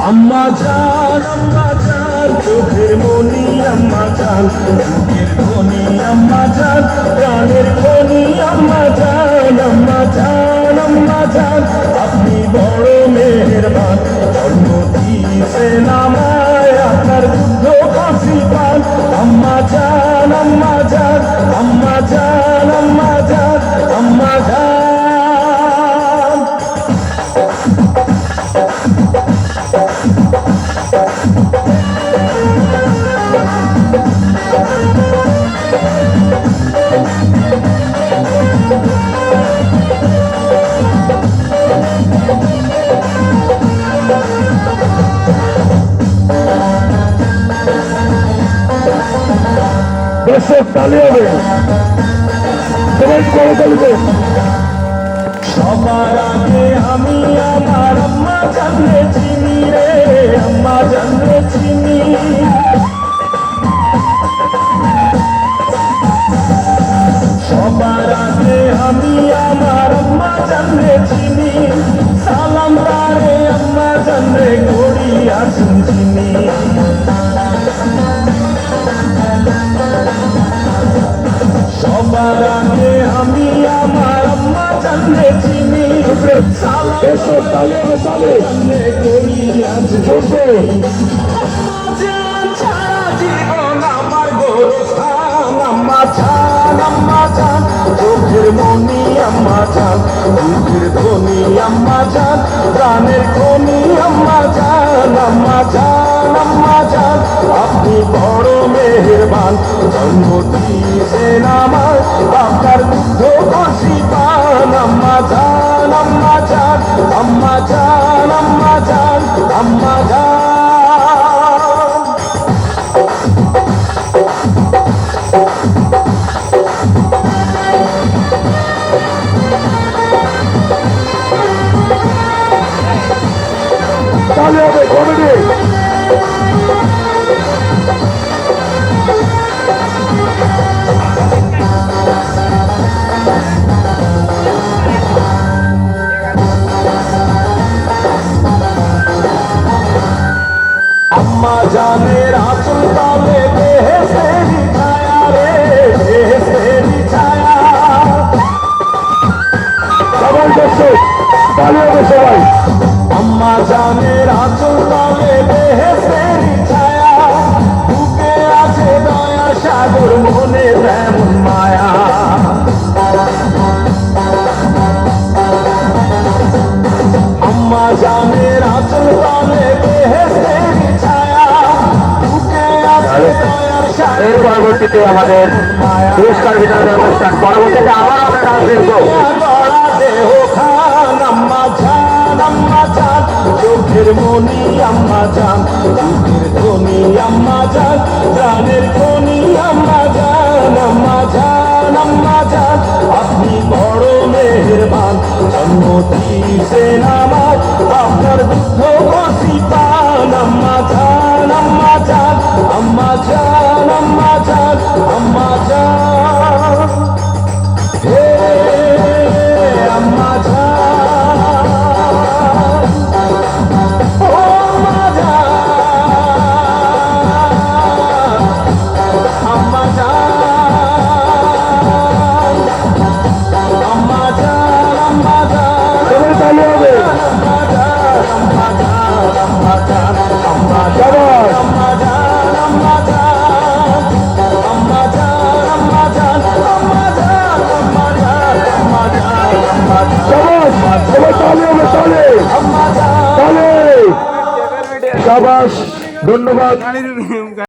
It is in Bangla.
আম্মা জান চোখের মনি আম্মা জান, চোখের মনি আম্মা জান, প্রাণের মনি আম্মা জান, আম্মা জান, আম্মা জান, আপনি বড় মেহেরবান, জন্ম দিয়েছেন আমায়, আপনার দুধ কাশি পান। আম্মা জান, আম্মা জান, আম্মা জান, আম্মা জান, আম্মা জান। দর্শক তালি হবে, সবাই করে চলবে। সবার আগে আমি আমার আম্মা জানলে চিনি রে, আম্মা জানলে চিনি। সবার আগে আমি আমার আম্মা জানলে চিনি, সালাম তারে আম্মা জানলে করি আসুন চিনি। সবার আগে আমি আমার আম্মা জানলে চিনি, সালাম জানলে করি আসুন চিনি। ছাড়া জীবন আমার গোরস্থান, আম্মা জান, আম্মা জান, চোখের মনি আম্মা জান, বুকের ধ্বনি আম্মা জান, প্রাণের খনি আম্মা জান, আম্মা জান, আম্মা জান, আপনি বড় মেহেরবান, জন্ম দিয়েছেন আমায়, আপনার দুধ কাশি পান। আম্মা জান, আম্মা জান, আম্মা জান, আম্মা জান, আম্মা জান। তাহলে হবে কমেডি। আম্মা জানের আঁচল তলে বেহেশতেরি ছায়া রে, বেহেশতেরি ছায়া। সবাই দর্শক তালি হবে সবাই। আম্মা জানের আঁচল তলে বেহেশতেরি ছায়া, বুকে আছে দয়া সাগর, মনে তেমন মায়া। আম্মা জানের আঁচল তলে বেহেশতেরি ছায়া, বুকে আছে দয়ার সাগর। এর পরবর্তীতে আমাদের পুরস্কার বিতরণ অনুষ্ঠান, পরবর্তীতে আবার আমরা ডান্স দেখবো। দেহ খান আম্মা জান, আম্মা জান, চোখের মনি আম্মা জান, বুকের ধ্বনি আম্মা জান, প্রাণের খনি আম্মা জান, আম্মা জান, আম্মা জান, আপনি বড় মেহেরবান, জন্ম দিয়েছেন আমায়, আপনার দুধ কাশি পান। আম্মা জান, আম্মা জান, আম্মা জান, আম্মা জান, আম্মা জান, হে আম্মা জান, ও আম্মা জান, আম্মা জান, আম্মা জান, আম্মা জান, তাহলে হবে আম্মা জান, আম্মা জান, আম্মা জান, আম্মা জান, আম্মা জান, আম্মা জান, আম্মা জান, আম্মা জান, আম্মা জান, আম্মা জান, আম্মা জান, আম্মা জান। সবাই তালি হবে, তালি, তালি। শাবাশ, ধন্যবাদ।